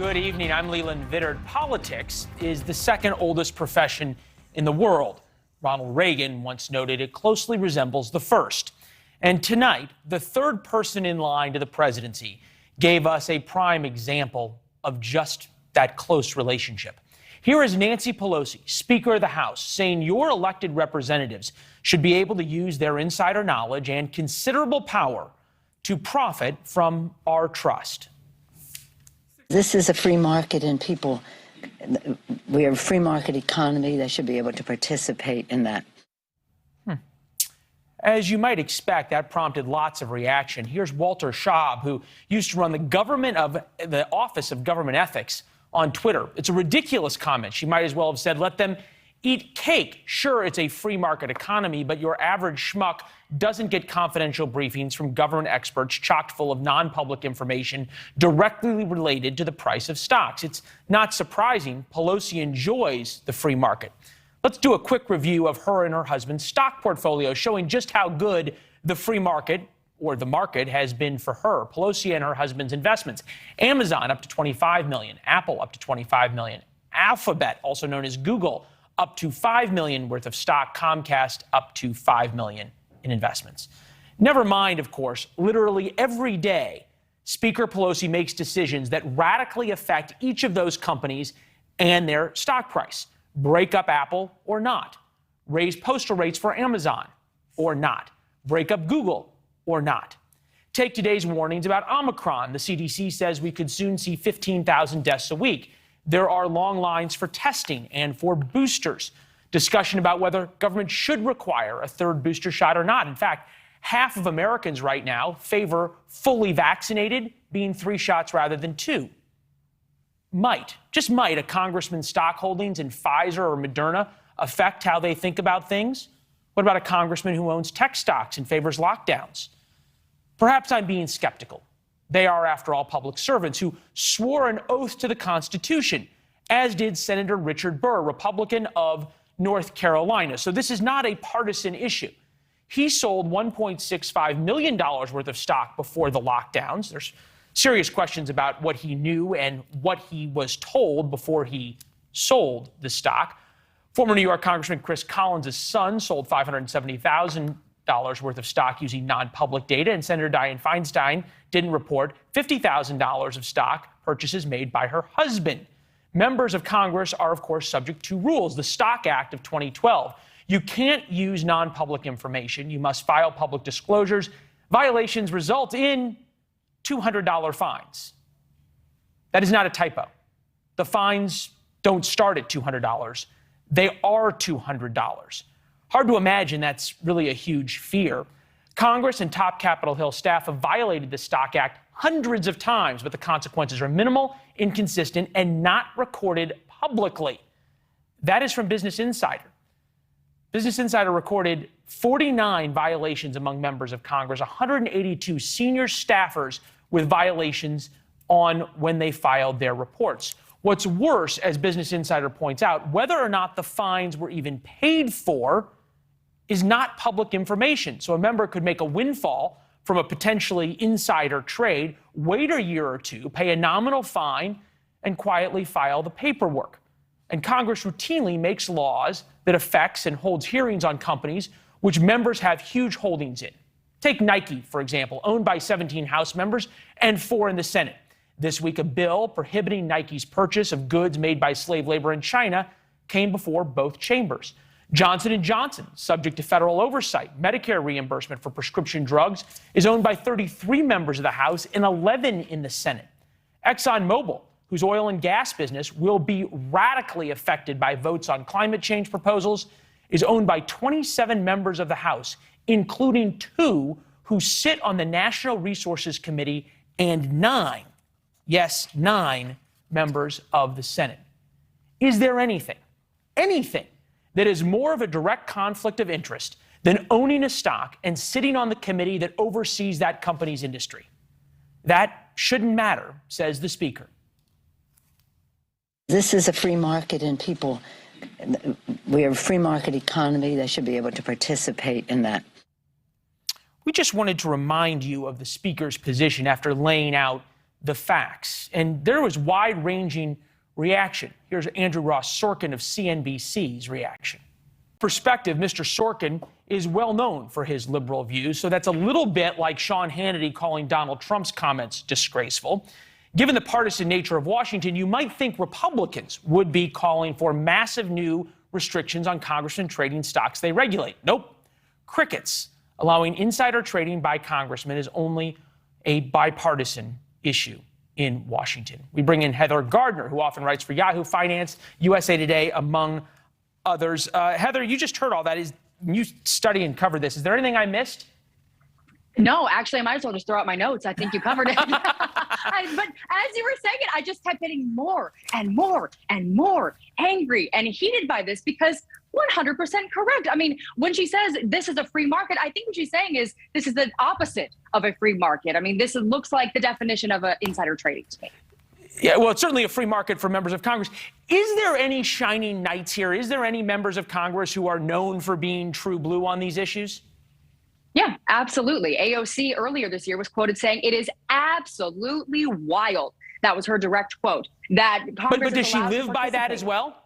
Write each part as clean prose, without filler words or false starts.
Good evening. I'm Leland Vittert. Politics is the second oldest profession in the world. Ronald Reagan once noted it closely resembles the first. And tonight, the third person in line to the presidency gave us a prime example of just that close relationship. Here is Nancy Pelosi, Speaker of the House, saying your elected representatives should be able to use their insider knowledge and considerable power to profit from our trust. This is a free market, and we are a free market economy. They should be able to participate in that. As you might expect, that prompted lots of reaction. Here's Walter Schaub, who used to run the Office of Government Ethics on Twitter. It's a ridiculous comment. She might as well have said, let them eat cake. Sure, it's a free market economy, but your average schmuck doesn't get confidential briefings from government experts chocked full of non-public information directly related to the price of stocks. It's not surprising Pelosi enjoys the free market. Let's do a quick review of her and her husband's stock portfolio, showing just how good the free market or the market has been for her. Pelosi and her husband's investments: Amazon up to $25 million, Apple up to $25 million, Alphabet, also known as Google, up to $5 million worth of stock, Comcast up to $5 million in investments. Never mind, of course, literally every day, Speaker Pelosi makes decisions that radically affect each of those companies and their stock price. Break up Apple or not. Raise postal rates for Amazon or not. Break up Google or not. Take today's warnings about Omicron. The CDC says we could soon see 15,000 deaths a week. There are long lines for testing and for boosters. Discussion about whether government should require a third booster shot or not. In fact, half of Americans right now favor fully vaccinated being 3 shots rather than 2. Just might, a congressman's stock holdings in Pfizer or Moderna affect how they think about things? What about a congressman who owns tech stocks and favors lockdowns? Perhaps I'm being skeptical. They are, after all, public servants who swore an oath to the Constitution, as did Senator Richard Burr, Republican of North Carolina. So this is not a partisan issue. He sold $1.65 million worth of stock before the lockdowns. There's serious questions about what he knew and what he was told before he sold the stock. Former New York Congressman Chris Collins' son sold $570,000 worth of stock using non-public data, and Senator Dianne Feinstein didn't report $50,000 of stock purchases made by her husband. Members of Congress are, of course, subject to rules. The Stock Act of 2012. You can't use non-public information. You must file public disclosures. Violations result in $200 fines. That is not a typo. The fines don't start at $200. They are $200. Hard to imagine that's really a huge fear. Congress and top Capitol Hill staff have violated the Stock Act hundreds of times, but the consequences are minimal, inconsistent, and not recorded publicly. That is from Business Insider. Business Insider recorded 49 violations among members of Congress, 182 senior staffers with violations on when they filed their reports. What's worse, as Business Insider points out, whether or not the fines were even paid for is not public information. So a member could make a windfall from a potentially insider trade, wait a year or two, pay a nominal fine, and quietly file the paperwork. And Congress routinely makes laws that affects and holds hearings on companies which members have huge holdings in. Take Nike, for example, owned by 17 House members and 4 in the Senate. This week, a bill prohibiting Nike's purchase of goods made by slave labor in China came before both chambers. Johnson & Johnson, subject to federal oversight, Medicare reimbursement for prescription drugs, is owned by 33 members of the House and 11 in the Senate. EXXON, whose oil and gas business will be radically affected by votes on climate change proposals, is owned by 27 members of the House, including 2 who sit on the National Resources Committee and 9 members of the Senate. Is there anything that is more of a direct conflict of interest than owning a stock and sitting on the committee that oversees that company's industry? That shouldn't matter, says the Speaker. This is a free market, and we are a free market economy. They should be able to participate in that. We just wanted to remind you of the Speaker's position after laying out the facts. And there was wide-ranging reaction. Here's Andrew Ross Sorkin of CNBC's reaction. Perspective, Mr. Sorkin is well known for his liberal views, so that's a little bit like Sean Hannity calling Donald Trump's comments disgraceful. Given the partisan nature of Washington, you might think Republicans would be calling for massive new restrictions on congressmen trading stocks they regulate. Nope. Crickets. Allowing insider trading by congressmen is only a bipartisan issue in Washington. We bring in Heather Gardner, who often writes for Yahoo Finance, USA Today, among others. Heather, you just heard all that. You study and cover this. Is there anything I missed? No, actually, I might as well just throw out my notes. I think you covered it. But as you were saying it, I just kept getting more and more and more angry and heated by this because 100% correct. I mean, when she says this is a free market, I think what she's saying is this is the opposite of a free market. I mean, this looks like the definition of an insider trading to me. Yeah, well, it's certainly a free market for members of Congress. Is there any shining knights here? Is there any members of Congress who are known for being true blue on these issues? Yeah, absolutely. AOC earlier this year was quoted saying it is absolutely wild. That was her direct quote. That Congress but does she live by that as well?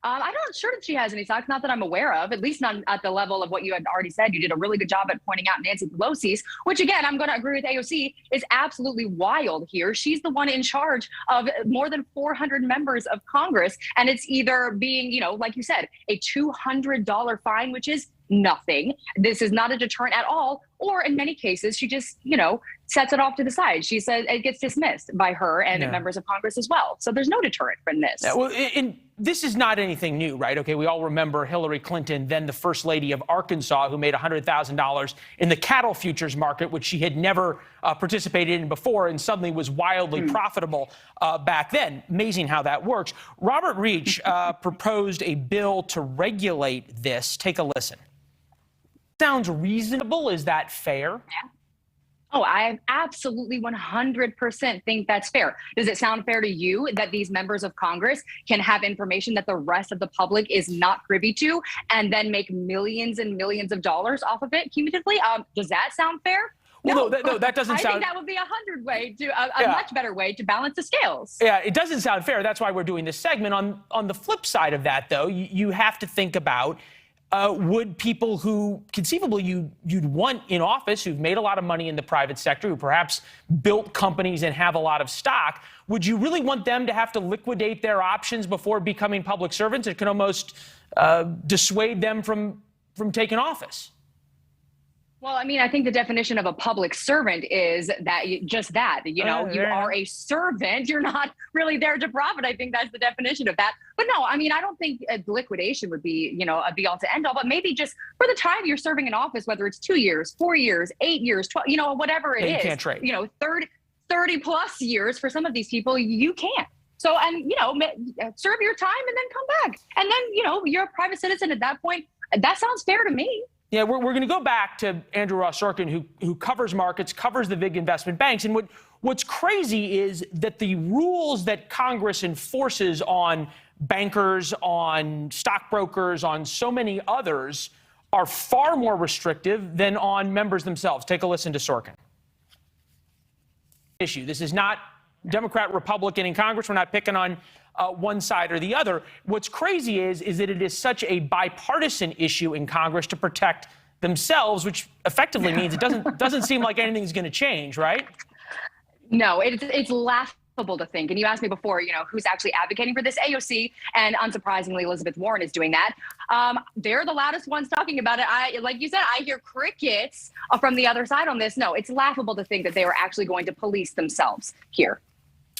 I'm not sure that she has any stocks, not that I'm aware of, at least not at the level of what you had already said. You did a really good job at pointing out Nancy Pelosi's, which, again, I'm going to agree with AOC, is absolutely wild here. She's the one in charge of more than 400 members of Congress. And it's either being, you know, like you said, a $200 fine, which is nothing. This is not a deterrent at all. Or in many cases, she just, you know, sets it off to the side. She says it gets dismissed by her and members of Congress as well. So there's no deterrent from this. Yeah, well, this is not anything new, right? Okay, we all remember Hillary Clinton, then the First Lady of Arkansas, who made $100,000 in the cattle futures market, which she had never participated in before and suddenly was wildly profitable back then. Amazing how that works. Robert Reich proposed a bill to regulate this. Take a listen. Sounds reasonable. Is that fair? Yeah. Oh, I absolutely 100% think that's fair. Does it sound fair to you that these members of Congress can have information that the rest of the public is not privy to and then make millions and millions of dollars off of it cumulatively? Does that sound fair? Well, no, that doesn't sound. I think that would be a much better way to balance the scales. Yeah, it doesn't sound fair. That's why we're doing this segment. On the flip side of that, though, you have to think about would people who conceivably you'd want in office, who've made a lot of money in the private sector, who perhaps built companies and have a lot of stock, would you really want them to have to liquidate their options before becoming public servants? It can almost dissuade them from taking office. Well, I mean, I think the definition of a public servant is that you know, you are a servant. You're not really there to profit. I think that's the definition of that. But no, I mean, I don't think liquidation would be, you know, a be all to end all, but maybe just for the time you're serving in office, whether it's 2 years, 4 years, 8 years, 12, you know, whatever it is, you can't trade. You know, 30 plus years for some of these people, you can't. So, and, you know, serve your time and then come back. And then, you know, you're a private citizen at that point. That sounds fair to me. Yeah, we're going to go back to Andrew Ross Sorkin, who covers markets, covers the big investment banks. And what's crazy is that the rules that Congress enforces on bankers, on stockbrokers, on so many others are far more restrictive than on members themselves. Take a listen to Sorkin. This is not Democrat, Republican in Congress. We're not picking on one side or the other. What's crazy is that it is such a bipartisan issue in Congress to protect themselves, which effectively means it doesn't seem like anything's going to change, right? No, it's laughable to think. And you asked me before, you know, who's actually advocating for this? AOC, and unsurprisingly, Elizabeth Warren is doing that. They're the loudest ones talking about it. Like you said, I hear crickets from the other side on this. No, it's laughable to think that they are actually going to police themselves here.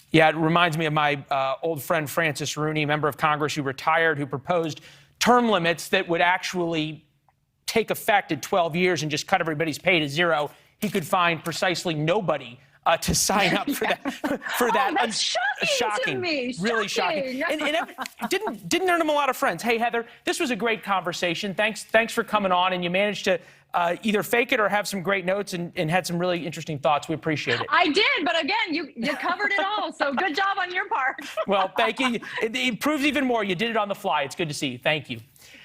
Yeah, it reminds me of my old friend Francis Rooney, member of Congress who retired, who proposed term limits that would actually take effect at 12 years and just cut everybody's pay to zero. He could find precisely nobody to sign up for that. That's shocking to me. Really shocking. And didn't earn him a lot of friends. Hey, Heather, this was a great conversation. Thanks for coming on, and you managed to either fake it or have some great notes and had some really interesting thoughts. We appreciate it. I did, but again, you covered it all, so good job on your part. Well, thank you. It proves even more. You did it on the fly. It's good to see you. Thank you.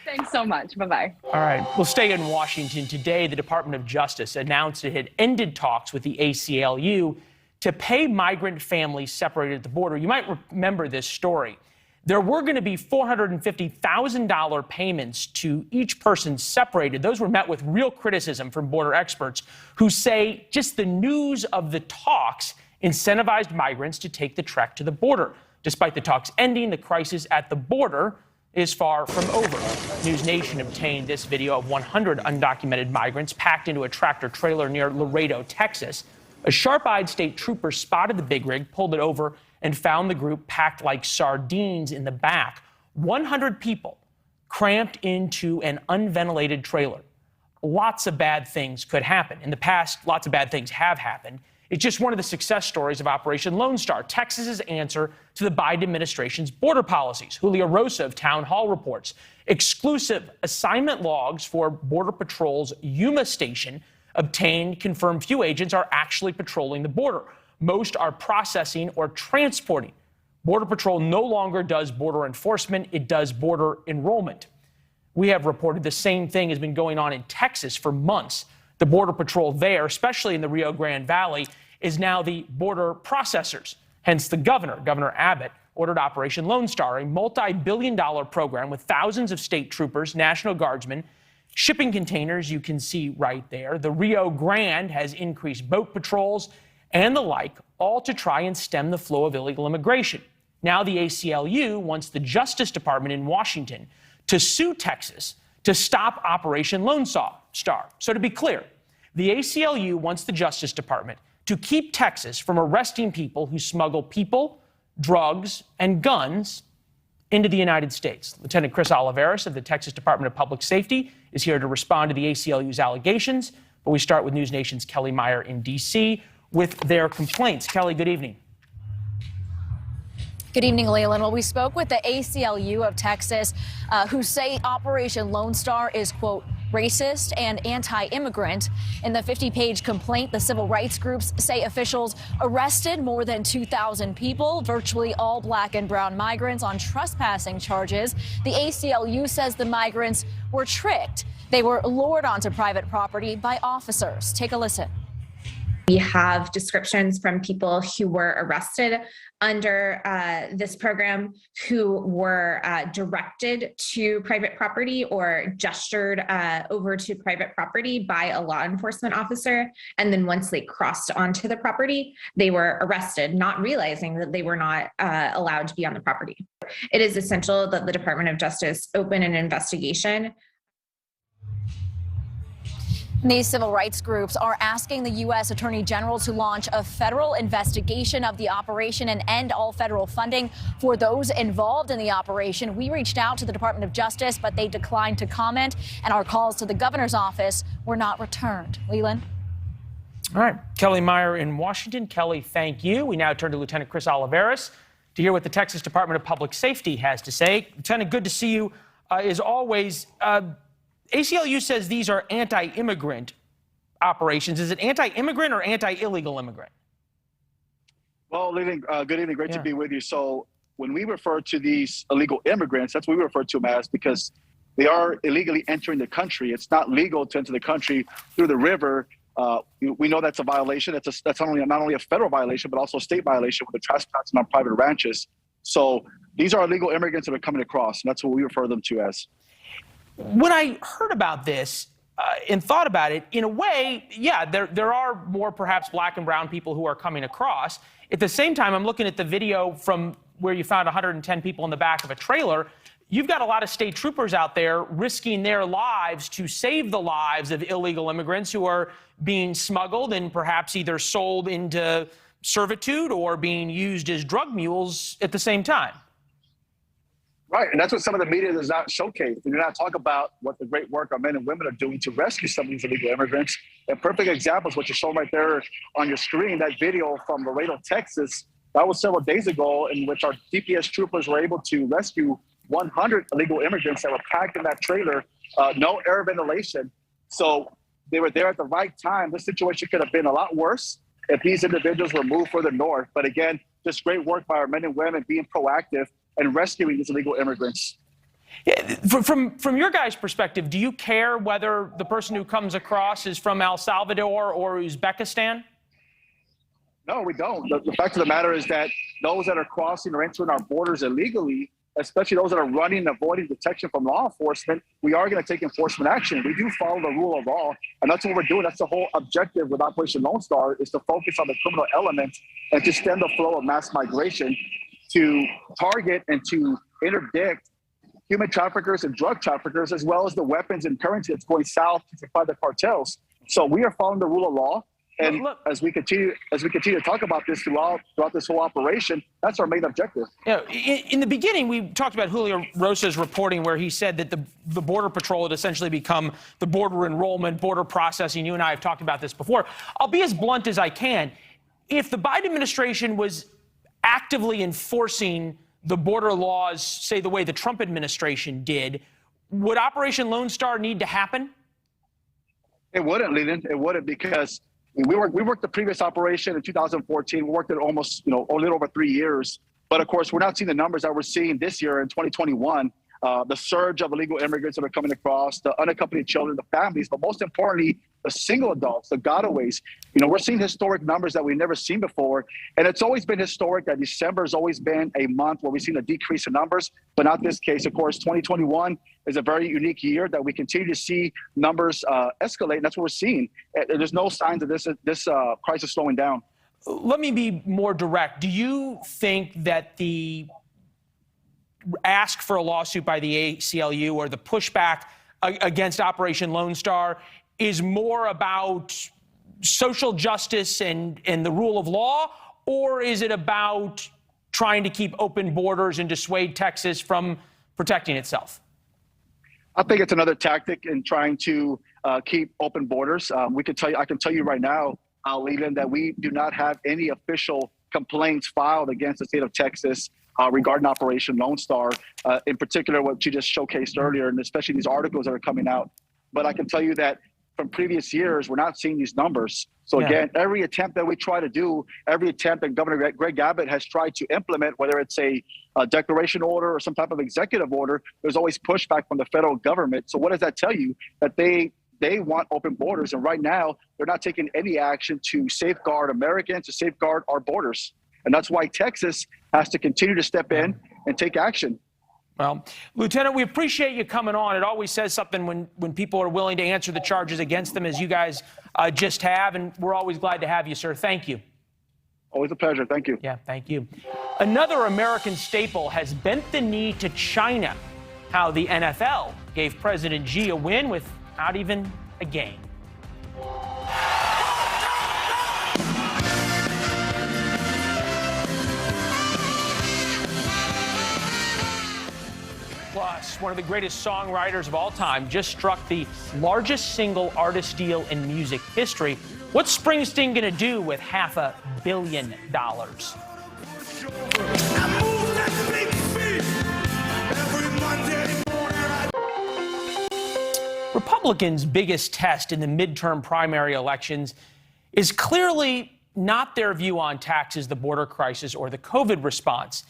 Thanks so much. Bye-bye. All right. We'll stay in Washington. Today, the Department of Justice announced it had ended talks with the ACLU to pay migrant families separated at the border. You might remember this story. There were going to be $450,000 payments to each person separated. Those were met with real criticism from border experts who say just the news of the talks incentivized migrants to take the trek to the border. Despite the talks ending, the crisis at the border is far from over. NewsNation obtained this video of 100 undocumented migrants packed into a tractor trailer near Laredo, Texas. A sharp-eyed state trooper spotted the big rig, pulled it over, and found the group packed like sardines in the back. 100 people cramped into an unventilated trailer. Lots of bad things could happen. In the past, lots of bad things have happened. It's just one of the success stories of Operation Lone Star, Texas's answer to the Biden administration's border policies. Julia Rosa of Town Hall reports exclusive assignment logs for Border Patrol's Yuma station obtained confirm few agents are actually patrolling the border. Most are processing or transporting. Border Patrol no longer does border enforcement, it does border enrollment. We have reported the same thing has been going on in Texas for months. The Border Patrol there, especially in the Rio Grande Valley, is now the border processors. Hence the Governor Abbott, ordered Operation Lone Star, a multi-billion-dollar program with thousands of state troopers, National Guardsmen, shipping containers you can see right there. The Rio Grande has increased boat patrols and the like, all to try and stem the flow of illegal immigration. Now the ACLU wants the Justice Department in Washington to sue Texas to stop Operation Lone Star. So to be clear, the ACLU wants the Justice Department to keep Texas from arresting people who smuggle people, drugs, and guns into the United States. Lieutenant Chris Oliveris of the Texas Department of Public Safety is here to respond to the ACLU's allegations. But we start with NewsNation's Kelly Meyer in D.C. with their complaints. Kelly, good evening. Good evening, Leland. Well, we spoke with the ACLU of Texas, who say Operation Lone Star is, quote, racist and anti-immigrant. In the 50-page complaint, the civil rights groups say officials arrested more than 2,000 people, virtually all black and brown migrants, on trespassing charges. The ACLU says the migrants were tricked. They were lured onto private property by officers. Take a listen. We have descriptions from people who were arrested under this program, who were directed to private property or gestured over to private property by a law enforcement officer. And then once they crossed onto the property, they were arrested, not realizing that they were not allowed to be on the property. It is essential that the Department of Justice open an investigation. These civil rights groups are asking the U.S. Attorney General to launch a federal investigation of the operation and end all federal funding for those involved in the operation. We reached out to the Department of Justice, but they declined to comment, and our calls to the governor's office were not returned. Leland? All right. Kelly Meyer in Washington. Kelly, thank you. We now turn to Lieutenant Chris Oliveris to hear what the Texas Department of Public Safety has to say. Lieutenant, good to see you as always. ACLU says these are anti-immigrant operations. Is it anti-immigrant or anti-illegal immigrant? Well, Leland, good evening. Great to be with you. So when we refer to these illegal immigrants, that's what we refer to them as, because they are illegally entering the country. It's not legal to enter the country through the river. We know that's a violation. That's not only a federal violation, but also a state violation with the trespassing on private ranches. So these are illegal immigrants that are coming across, and that's what we refer them to as. When I heard about this and thought about it, in a way, yeah, there are more perhaps black and brown people who are coming across. At the same time, I'm looking at the video from where you found 110 people in the back of a trailer. You've got a lot of state troopers out there risking their lives to save the lives of illegal immigrants who are being smuggled and perhaps either sold into servitude or being used as drug mules at the same time. Right, and that's what some of the media does not showcase. They do not talk about what the great work our men and women are doing to rescue some of these illegal immigrants. A perfect example is what you're showing right there on your screen, that video from Laredo, Texas. That was several days ago, in which our DPS troopers were able to rescue 100 illegal immigrants that were packed in that trailer, no air ventilation. So they were there at the right time. This situation could have been a lot worse if these individuals were moved further north. But again, just great work by our men and women being proactive and rescuing these illegal immigrants. Yeah, from your guys' perspective, do you care whether the person who comes across is from El Salvador or Uzbekistan? No, we don't. The fact of the matter is that those that are crossing or entering our borders illegally, especially those that are running and avoiding detection from law enforcement, we are going to take enforcement action. We do follow the rule of law, and that's what we're doing. That's the whole objective with Operation Lone Star, is to focus on the criminal element and to stem the flow of mass migration, to target and to interdict human traffickers and drug traffickers, as well as the weapons and currency that's going south to fight the cartels. So we are following the rule of law. And as we continue to talk about this throughout this whole operation, that's our main objective. In the beginning, we talked about Julio Rosa's reporting, where he said that the Border Patrol had essentially become the border enrollment, border processing. You and I have talked about this before. I'll be as blunt as I can. If the Biden administration was actively enforcing the border laws, say the way the Trump administration did, would Operation Lone Star need to happen? It wouldn't, Leland. It wouldn't, because we worked the previous operation in 2014. We worked it almost, a little over 3 years. But of course, we're not seeing the numbers that we're seeing this year in 2021. The surge of illegal immigrants that are coming across, the unaccompanied children, the families, but most importantly, the single adults, the gotaways. We're seeing historic numbers that we've never seen before. And it's always been historic that December has always been a month where we've seen a decrease in numbers, but not this case. Of course, 2021 is a very unique year that we continue to see numbers escalate, and that's what we're seeing. There's no signs of this crisis slowing down. Let me be more direct. Do you think that the ask for a lawsuit by the ACLU or the pushback against Operation Lone Star is more about social justice and the rule of law, or is it about trying to keep open borders and dissuade Texas from protecting itself? I think it's another tactic in trying to keep open borders. I can tell you right now, Leland, that we do not have any official complaints filed against the state of Texas regarding Operation Lone Star, in particular what you just showcased earlier, and especially these articles that are coming out. But I can tell you that from previous years, we're not seeing these numbers. So again, every attempt that we try to do, every attempt that Governor Greg Abbott has tried to implement, whether it's a declaration order or some type of executive order, there's always pushback from the federal government. So what does that tell you? That they want open borders. And right now, they're not taking any action to safeguard Americans, to safeguard our borders. And that's why Texas has to continue to step in and take action. Well, Lieutenant, we appreciate you coming on. It always says something when people are willing to answer the charges against them, as you guys just have, and we're always glad to have you, sir. Thank you. Always a pleasure. Thank you. Yeah, thank you. Another American staple has bent the knee to China. How the NFL gave President Xi a win without even a game. Plus, one of the greatest songwriters of all time just struck the largest single artist deal in music history. What's Springsteen going to do with $500 million? Republicans' biggest test in the midterm primary elections is clearly not their view on taxes, the border crisis, or the COVID response.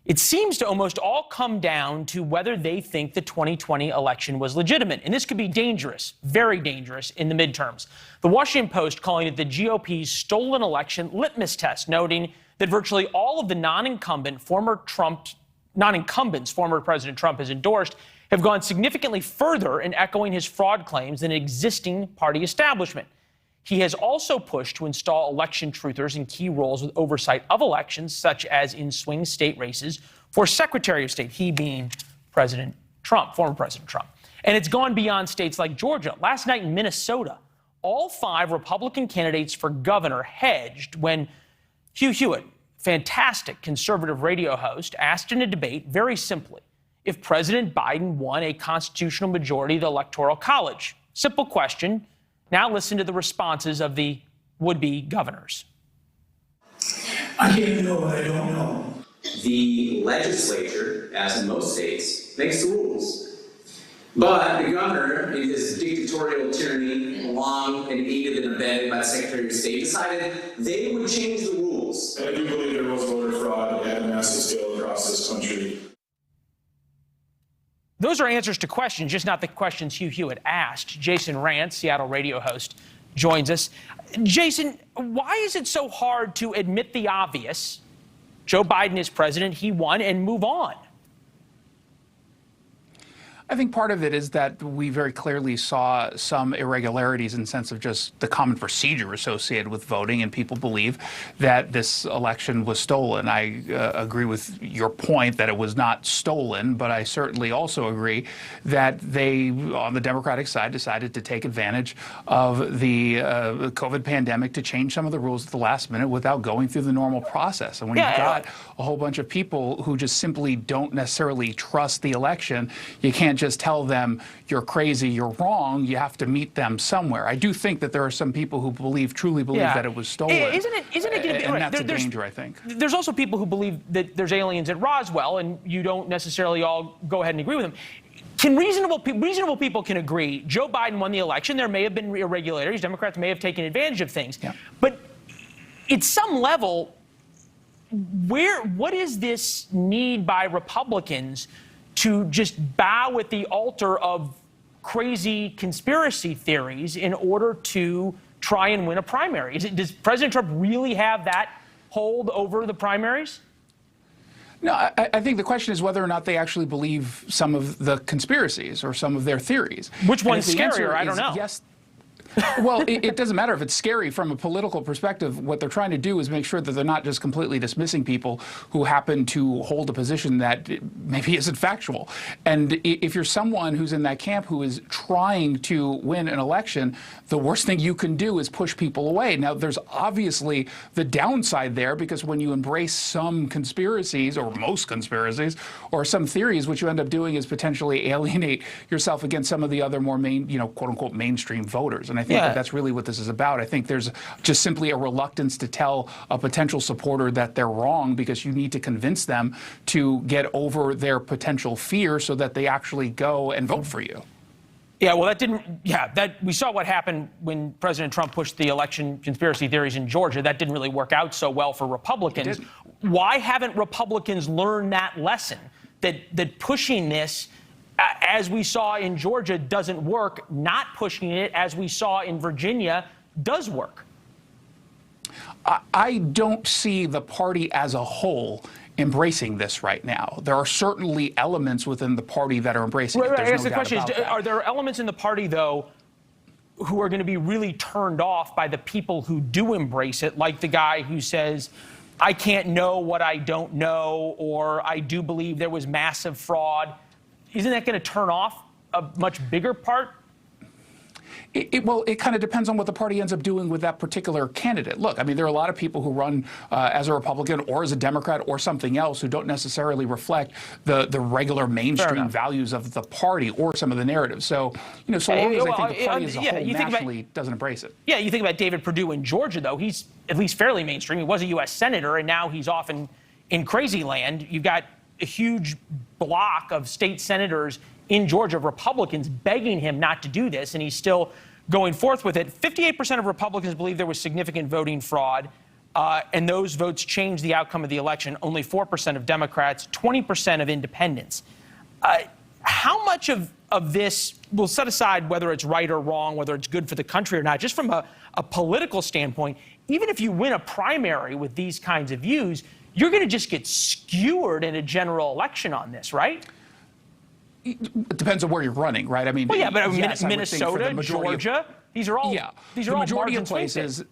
It seems to almost all come down to whether they think the 2020 election was legitimate. And this could be dangerous, very dangerous in the midterms. The Washington Post calling it the GOP's stolen election litmus test, noting that virtually all of the non-incumbents former President Trump has endorsed have gone significantly further in echoing his fraud claims than an existing party establishment. He has also pushed to install election truthers in key roles with oversight of elections, such as in swing state races for Secretary of State, he being President Trump, former President Trump. And it's gone beyond states like Georgia. Last night in Minnesota, all 5 Republican candidates for governor hedged when Hugh Hewitt, fantastic conservative radio host, asked in a debate very simply if President Biden won a constitutional majority of the Electoral College. Simple question. Now listen to the responses of the would-be governors. I can't know what I don't know. The legislature, as in most states, makes the rules. But the governor, in his dictatorial tyranny, long and aided and abetted by the Secretary of State, decided they would change the rules. I do believe there was voter fraud at a massive scale across this country. Those are answers to questions, just not the questions Hugh Hewitt asked. Jason Rantz, Seattle radio host, joins us. Jason, why is it so hard to admit the obvious? Joe Biden is president, he won, and move on? I think part of it is that we very clearly saw some irregularities in the sense of just the common procedure associated with voting, and people believe that this election was stolen. I agree with your point that it was not stolen, but I certainly also agree that they, on the Democratic side, decided to take advantage of the COVID pandemic to change some of the rules at the last minute without going through the normal process. And when you've got a whole bunch of people who just simply don't necessarily trust the election, you can't just tell them you're crazy, you're wrong. You have to meet them somewhere. I do think that there are some people who truly believe that it was stolen. Isn't it going to be, and that's a danger, I think. There's also people who believe that there's aliens at Roswell, and you don't necessarily all go ahead and agree with them. Can reasonable people can agree Joe Biden won the election. There may have been irregularities. Democrats may have taken advantage of things. Yeah. But at some level, what is this need by Republicans to just bow at the altar of crazy conspiracy theories in order to try and win a primary? Does President Trump really have that hold over the primaries? No, I think the question is whether or not they actually believe some of the conspiracies or some of their theories. Which one's scarier? I don't know. Yes. Well, it doesn't matter if it's scary from a political perspective. What they're trying to do is make sure that they're not just completely dismissing people who happen to hold a position that maybe isn't factual. And if you're someone who's in that camp who is trying to win an election, the worst thing you can do is push people away. Now, there's obviously the downside there, because when you embrace some conspiracies, or most conspiracies, or some theories, what you end up doing is potentially alienate yourself against some of the other more quote unquote, mainstream voters. And I think that that's really what this is about. I think there's just simply a reluctance to tell a potential supporter that they're wrong, because you need to convince them to get over their potential fear so that they actually go and vote for you. Yeah, well, we saw what happened when President Trump pushed the election conspiracy theories in Georgia. That didn't really work out so well for Republicans. Why haven't Republicans learned that lesson, that pushing this, as we saw in Georgia, doesn't work? Not pushing it, as we saw in Virginia, does work? I don't see the party as a whole embracing this right now. There are certainly elements within the party that are embracing it. I guess the question is, are there elements in the party, though, who are going to be really turned off by the people who do embrace it, like the guy who says, I can't know what I don't know, or I do believe there was massive fraud? Isn't that going to turn off a much bigger part? Well, it kind of depends on what the party ends up doing with that particular candidate. Look, I mean, there are a lot of people who run as a Republican or as a Democrat or something else who don't necessarily reflect the regular mainstream values of the party or some of the narratives. So, so long as I think the party as a whole nationally doesn't embrace it. Yeah, you think about David Perdue in Georgia, though. He's at least fairly mainstream. He was a U.S. senator, and now he's off in crazy land. You've got a huge block of state senators in Georgia, Republicans, begging him not to do this, and he's still going forth with it. 58% of Republicans believe there was significant voting fraud, and those votes changed the outcome of the election. Only 4% of Democrats, 20% of independents. How much of this, we'll set aside whether it's right or wrong, whether it's good for the country or not, just from a political standpoint, even if you win a primary with these kinds of views, you're going to just get skewered in a general election on this, right? It depends on where you're running, right? I mean, well, yeah, but yes, Minnesota, Georgia, these are all the majority of places.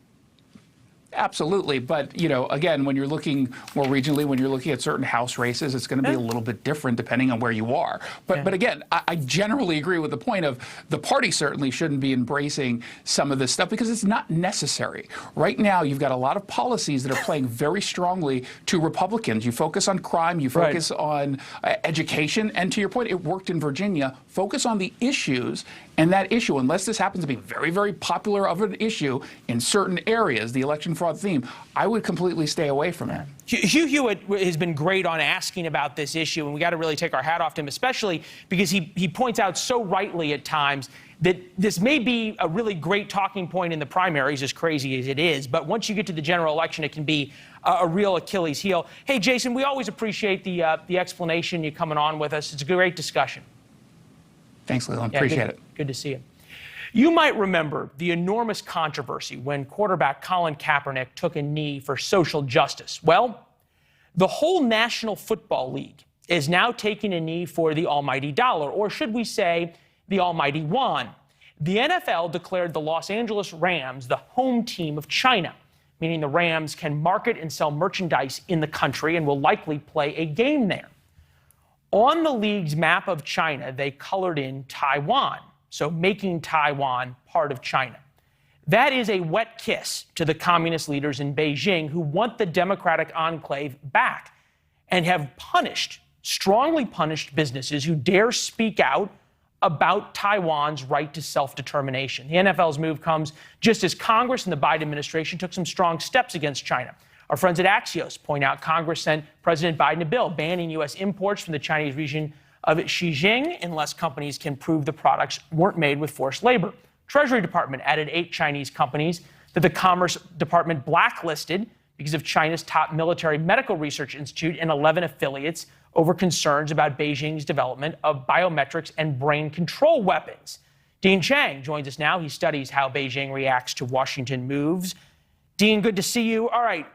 Absolutely. But, again, when you're looking more regionally, when you're looking at certain House races, it's going to be a little bit different depending on where you are. But again, I generally agree with the point of the party certainly shouldn't be embracing some of this stuff because it's not necessary. Right now, you've got a lot of policies that are playing very strongly to Republicans. You focus on crime, you focus on education. And to your point, it worked in Virginia. Focus on the issues. And that issue, unless this happens to be very, very popular of an issue in certain areas, the election fraud theme, I would completely stay away from it. Hugh Hewitt has been great on asking about this issue, and we got to really take our hat off to him, especially because he points out so rightly at times that this may be a really great talking point in the primaries, as crazy as it is, but once you get to the general election, it can be a real Achilles heel. Hey, Jason, we always appreciate the explanation, you coming on with us. It's a great discussion. Thanks, Leland. Appreciate it. Good to see you. You might remember the enormous controversy when quarterback Colin Kaepernick took a knee for social justice. Well, the whole National Football League is now taking a knee for the almighty dollar, or should we say the almighty yuan. The NFL declared the Los Angeles Rams the home team of China, meaning the Rams can market and sell merchandise in the country and will likely play a game there. On the league's map of China, they colored in Taiwan, so making Taiwan part of China. That is a wet kiss to the communist leaders in Beijing who want the democratic enclave back and have strongly punished businesses who dare speak out about Taiwan's right to self-determination. The NFL's move comes just as Congress and the Biden administration took some strong steps against China. Our friends at Axios point out Congress sent President Biden a bill banning U.S. imports from the Chinese region of Xinjiang unless companies can prove the products weren't made with forced labor. Treasury Department added 8 Chinese companies that the Commerce Department blacklisted because of China's top military medical research institute and 11 affiliates over concerns about Beijing's development of biometrics and brain control weapons. Dean Chang joins us now. He studies how Beijing reacts to Washington moves. Dean, good to see you. All right,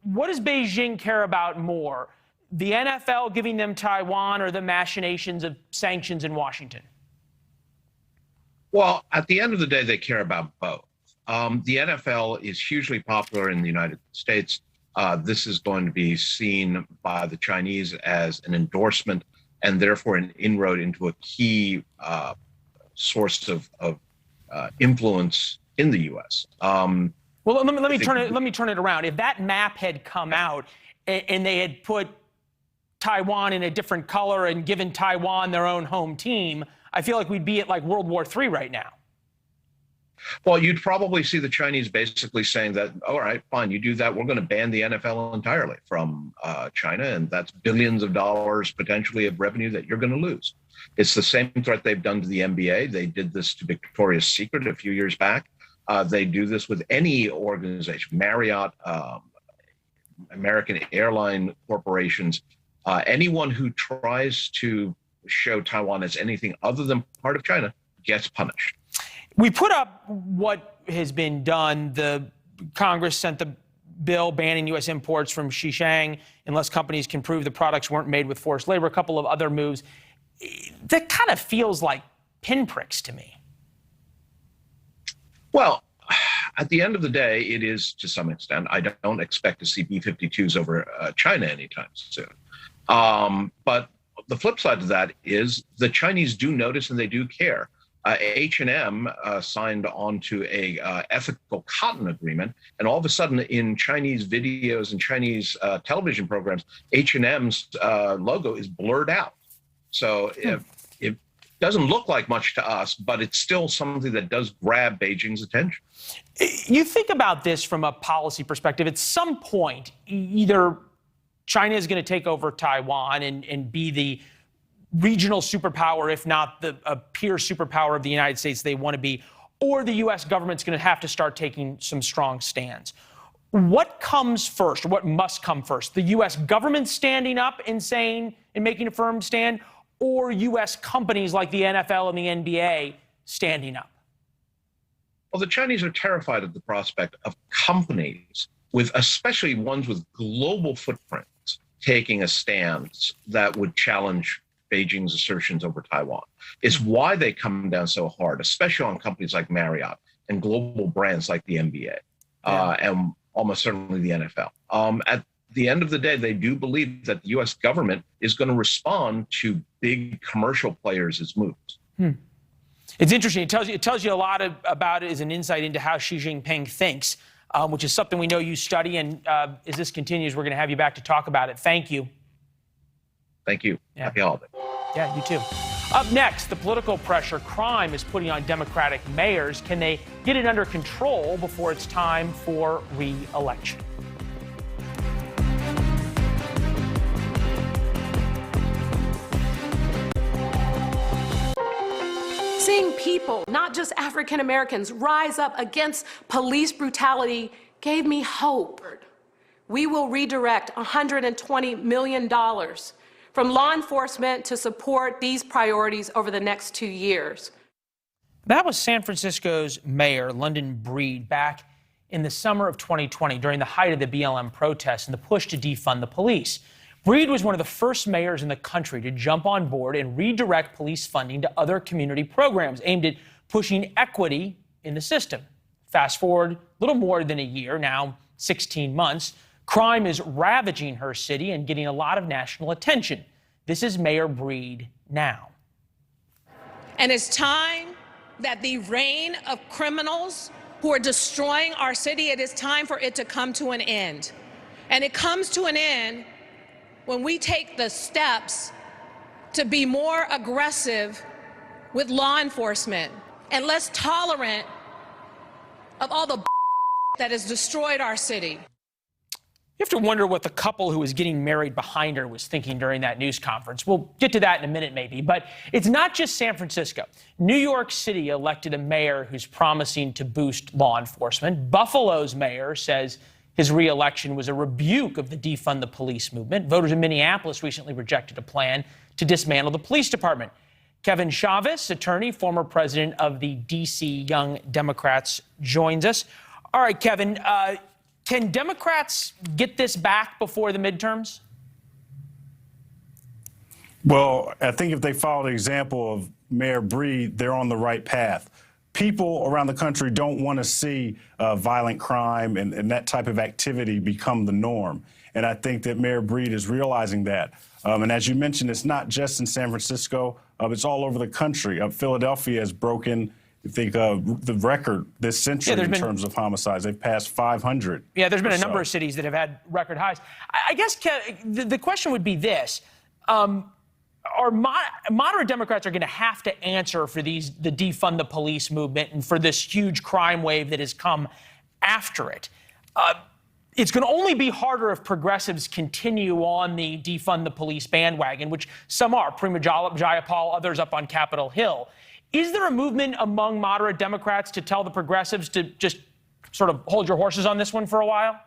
what does Beijing care about more? The NFL giving them Taiwan or the machinations of sanctions in Washington? Well, at the end of the day, they care about both. The NFL is hugely popular in the United States. This is going to be seen by the Chinese as an endorsement and therefore an inroad into a key source of influence in the U.S. Well, let me turn it around. If that map had come out and they had put Taiwan in a different color and given Taiwan their own home team, I feel like we'd be at like World War III right now. Well, you'd probably see the Chinese basically saying that, all right, fine, you do that, we're going to ban the NFL entirely from China, and that's billions of dollars potentially of revenue that you're going to lose. It's the same threat they've done to the NBA. They did this to Victoria's Secret a few years back. They do this with any organization, Marriott, American airline corporations, anyone who tries to show Taiwan as anything other than part of China gets punished. We put up what has been done. The Congress sent the bill banning U.S. imports from Xinjiang unless companies can prove the products weren't made with forced labor, a couple of other moves. That kind of feels like pinpricks to me. Well, at the end of the day, it is to some extent. I don't expect to see B-52s over China anytime soon. But the flip side of that is the Chinese do notice and they do care. H&M signed on to a ethical cotton agreement, and all of a sudden in Chinese videos and Chinese television programs, H&M's logo is blurred out. So it doesn't look like much to us, but it's still something that does grab Beijing's attention. You think about this from a policy perspective. At some point, either China is going to take over Taiwan and be the regional superpower, if not a peer superpower of the United States they want to be, or the U.S. government's going to have to start taking some strong stands. What comes first, or what must come first? The U.S. government standing up and saying and making a firm stand, or U.S. companies like the NFL and the NBA standing up? Well, the Chinese are terrified of the prospect of companies, especially ones with global footprints, taking a stance that would challenge Beijing's assertions over Taiwan. It's why they come down so hard, especially on companies like Marriott and global brands like the NBA and almost certainly the NFL. At the end of the day, they do believe that the U.S. government is going to respond to big commercial players' moves. It's interesting. It tells you a lot about it as an insight into how Xi Jinping thinks, which is something we know you study. And as this continues, we're going to have you back to talk about it. Thank you. Thank you. Yeah. Happy holiday. Yeah, you too. Up next, the political pressure crime is putting on Democratic mayors. Can they get it under control before it's time for re-election? Seeing people, not just African Americans, rise up against police brutality gave me hope. We will redirect $120 million from law enforcement to support these priorities over the next 2 years. That was San Francisco's mayor, London Breed, back in the summer of 2020 during the height of the BLM protests and the push to defund the police. Breed was one of the first mayors in the country to jump on board and redirect police funding to other community programs aimed at pushing equity in the system. Fast forward a little more than a year, now 16 months, crime is ravaging her city and getting a lot of national attention. This is Mayor Breed now. And it's time that the reign of criminals who are destroying our city, it is time for it to come to an end. And it comes to an end when we take the steps to be more aggressive with law enforcement and less tolerant of all the that has destroyed our city. You have to wonder what the couple who was getting married behind her was thinking during that news conference. We'll get to that in a minute, maybe. But it's not just San Francisco. New York City elected a mayor who's promising to boost law enforcement. Buffalo's mayor says his re-election was a rebuke of the defund the police movement. Voters in Minneapolis recently rejected a plan to dismantle the police department. Kevin Chavez, attorney, former president of the D.C. Young Democrats, joins us. All right, Kevin, can Democrats get this back before the midterms? Well, I think if they follow the example of Mayor Breed, they're on the right path. People around the country don't want to see violent crime and that type of activity become the norm. And I think that Mayor Breed is realizing that. And as you mentioned, it's not just in San Francisco. It's all over the country. Philadelphia has broken, I think, the record this century in terms of homicides. They've passed 500. Yeah, there's been a number of cities that have had record highs. I guess the question would be this. Moderate Democrats are going to have to answer for the defund the police movement and for this huge crime wave that has come after it. It's going to only be harder if progressives continue on the defund the police bandwagon, which some are, Prima Jayapal, others up on Capitol Hill. Is there a movement among moderate Democrats to tell the progressives to just sort of hold your horses on this one for a while?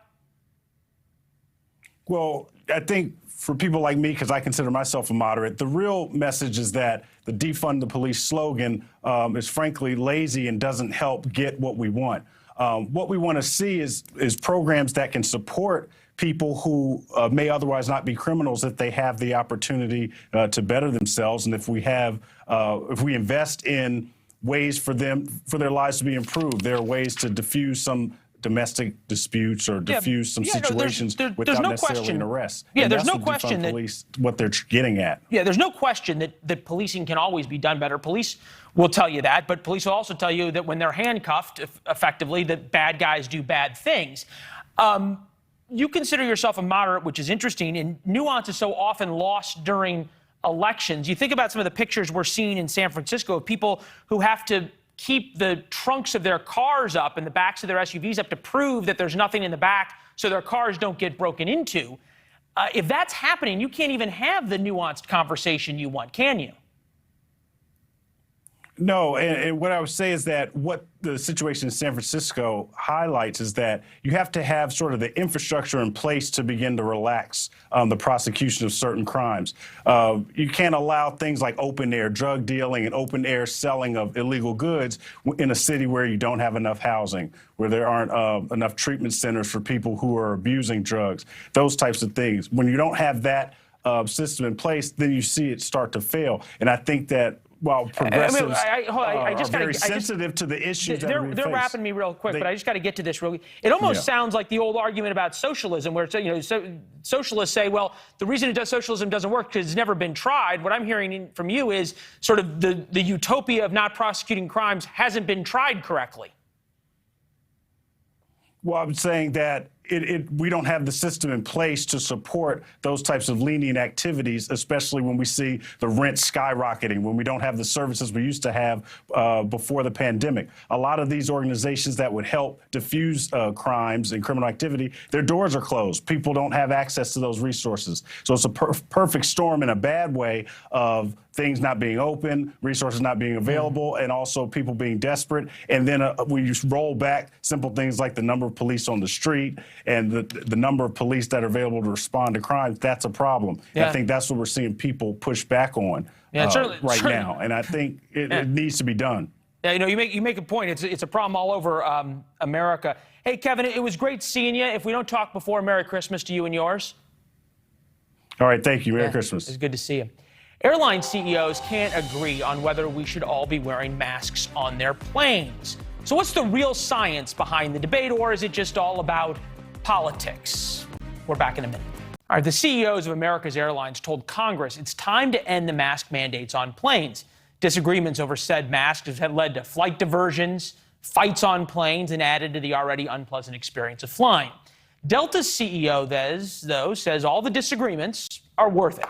Well, I think for people like me, because I consider myself a moderate, the real message is that the defund the police slogan is frankly lazy and doesn't help get what we want. What we want to see is programs that can support people who may otherwise not be criminals if they have the opportunity to better themselves, and if we invest in ways for their lives to be improved. There are ways to diffuse some domestic disputes or diffuse some situations without necessarily an arrest. Yeah, and there's that's no question that police, what they're getting at. Yeah, there's no question that policing can always be done better. Police will tell you that, but police will also tell you that when they're handcuffed, effectively, that bad guys do bad things. You consider yourself a moderate, which is interesting, and nuance is so often lost during elections. You think about some of the pictures we're seeing in San Francisco of people who have to keep the trunks of their cars up and the backs of their SUVs up to prove that there's nothing in the back so their cars don't get broken into. If that's happening, you can't even have the nuanced conversation you want, can you? No, and what I would say is that what the situation in San Francisco highlights is that you have to have sort of the infrastructure in place to begin to relax the prosecution of certain crimes. You can't allow things like open-air drug dealing and open-air selling of illegal goods in a city where you don't have enough housing, where there aren't enough treatment centers for people who are abusing drugs, those types of things. When you don't have that system in place, then you see it start to fail. And I think that while progressives are very sensitive to the issues that we face. They're wrapping me real quick, but I just got to get to this real quick. It almost sounds like the old argument about socialism, where socialists say, well, the reason socialism doesn't work because it's never been tried. What I'm hearing from you is sort of the utopia of not prosecuting crimes hasn't been tried correctly. Well, I'm saying that we don't have the system in place to support those types of lenient activities, especially when we see the rent skyrocketing, when we don't have the services we used to have before the pandemic. A lot of these organizations that would help diffuse crimes and criminal activity, their doors are closed. People don't have access to those resources. So it's a perfect storm in a bad way of things not being open, resources not being available, and also people being desperate. And then when you roll back simple things like the number of police on the street and the number of police that are available to respond to crimes, that's a problem. Yeah. I think that's what we're seeing people push back on right now. And I think it needs to be done. Yeah, you make a point. It's a problem all over America. Hey, Kevin, it was great seeing you. If we don't talk before, Merry Christmas to you and yours. All right, thank you. Merry Christmas. It's good to see you. Airline CEOs can't agree on whether we should all be wearing masks on their planes. So what's the real science behind the debate, or is it just all about politics? We're back in a minute. All right, the CEOs of America's airlines told Congress it's time to end the mask mandates on planes. Disagreements over said masks have led to flight diversions, fights on planes, and added to the already unpleasant experience of flying. Delta's CEO, though, says all the disagreements are worth it.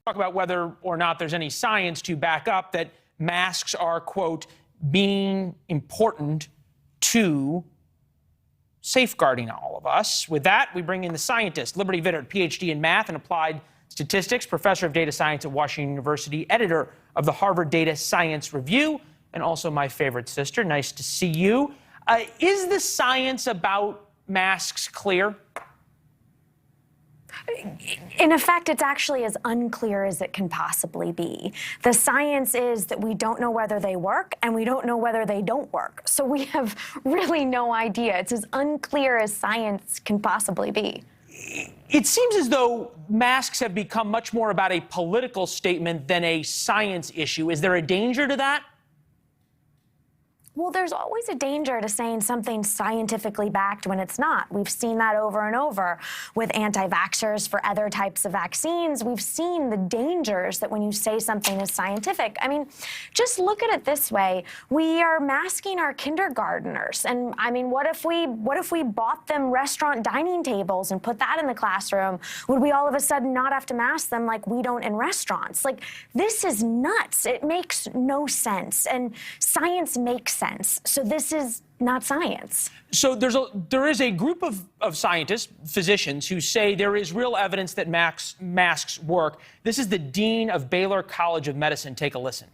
Talk about whether or not there's any science to back up that masks are, quote, being important to safeguarding all of us. With that, we bring in the scientist, Leland Vittert, PhD in math and applied statistics, professor of data science at Washington University, editor of the Harvard Data Science Review, and also my favorite sister. Nice to see you. Is the science about masks clear? In effect, it's actually as unclear as it can possibly be. The science is that we don't know whether they work and we don't know whether they don't work. So we have really no idea. It's as unclear as science can possibly be. It seems as though masks have become much more about a political statement than a science issue. Is there a danger to that? Well, there's always a danger to saying something's scientifically backed when it's not. We've seen that over and over with anti-vaxxers for other types of vaccines. We've seen the dangers that when you say something is scientific. I mean, just look at it this way. We are masking our kindergartners. And I mean, what if we bought them restaurant dining tables and put that in the classroom? Would we all of a sudden not have to mask them like we don't in restaurants? Like, this is nuts. It makes no sense. And science makes sense. So this is not science. So there is a group of scientists, physicians, who say there is real evidence that masks work. This is the dean of Baylor College of Medicine. Take a listen.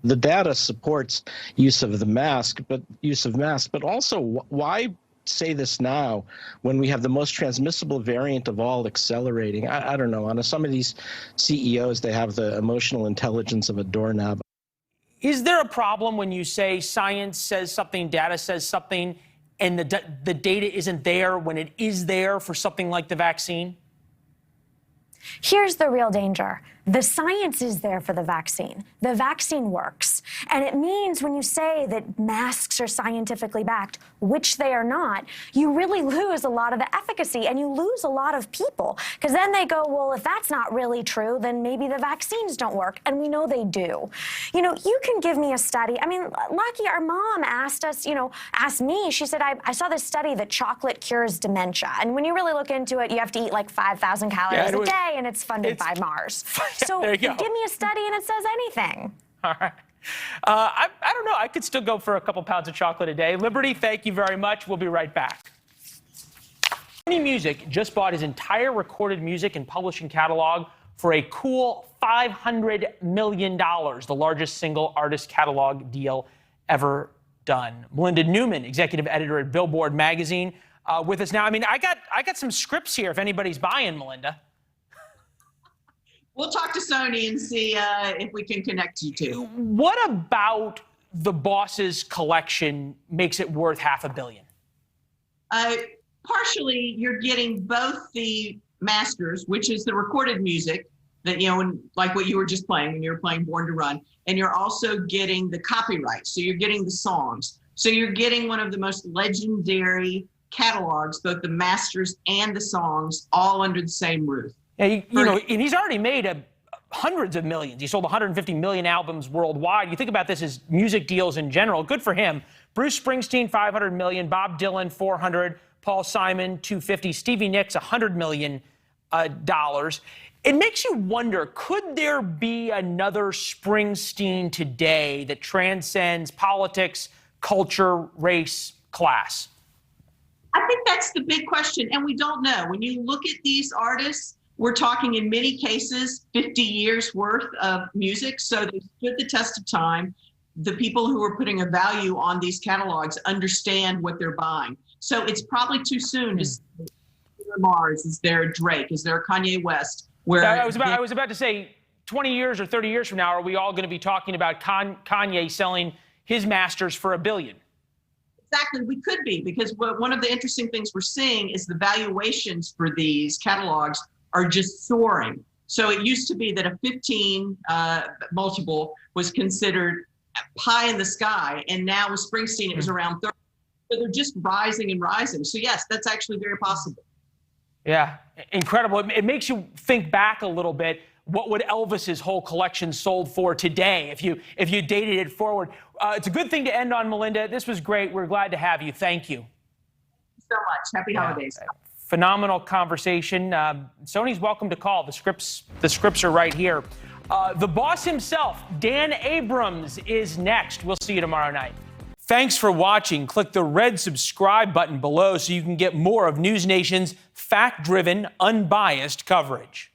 The data supports use of masks, but also why say this now when we have the most transmissible variant of all accelerating? I don't know. On some of these CEOs, they have the emotional intelligence of a doorknob. Is there a problem when you say science says something, data says something, and the data isn't there when it is there for something like the vaccine? Here's the real danger. The science is there for the vaccine. The vaccine works. And it means when you say that masks are scientifically backed, which they are not, you really lose a lot of the efficacy and you lose a lot of people. Because then they go, well, if that's not really true, then maybe the vaccines don't work. And we know they do. You know, you can give me a study. I mean, Lucky, our mom asked us, asked me, she said, I saw this study that chocolate cures dementia. And when you really look into it, you have to eat like 5,000 calories a day, and it's funded by Mars. So give me a study and it says anything. All right. I don't know. I could still go for a couple pounds of chocolate a day. Liberty, thank you very much. We'll be right back. Sony Music just bought his entire recorded music and publishing catalog for a cool $500 million, the largest single artist catalog deal ever done. Melinda Newman, executive editor at Billboard magazine, with us now. I mean, I got some scripts here if anybody's buying, Melinda. We'll talk to Sony and see if we can connect you two. What about the boss's collection makes it worth $500 million? Partially, you're getting both the masters, which is the recorded music that, like what you were just playing when you were playing Born to Run, and you're also getting the copyright. So you're getting the songs. So you're getting one of the most legendary catalogs, both the masters and the songs, all under the same roof. Yeah, and he's already made hundreds of millions. He sold 150 million albums worldwide. You think about this as music deals in general. Good for him. Bruce Springsteen, 500 million. Bob Dylan, 400. Paul Simon, 250. Stevie Nicks, $100 million. It makes you wonder, could there be another Springsteen today that transcends politics, culture, race, class? I think that's the big question, and we don't know. When you look at these artists, we're talking in many cases 50 years worth of music, so they stood the test of time. The people who are putting a value on these catalogs understand what they're buying. So it's probably too soon to say, is there Mars? Is there Drake? Is there Kanye West? I was about to say, 20 years or 30 years from now, are we all going to be talking about Kanye selling his masters for $1 billion? Exactly, we could be, because one of the interesting things we're seeing is the valuations for these catalogs are just soaring. So it used to be that a 15 multiple was considered pie in the sky, and now with Springsteen it was around 30. So they're just rising and rising. So yes, that's actually very possible. Yeah, incredible. It makes you think back a little bit. What would Elvis's whole collection sold for today if you dated it forward? It's a good thing to end on, Melinda. This was great. We're glad to have you. Thank you. So much. Happy holidays. Phenomenal conversation. Sony's welcome to call. The scripts are right here. The boss himself, Dan Abrams, is next. We'll see you tomorrow night. Thanks for watching. Click the red subscribe button below so you can get more of NewsNation's fact-driven, unbiased coverage.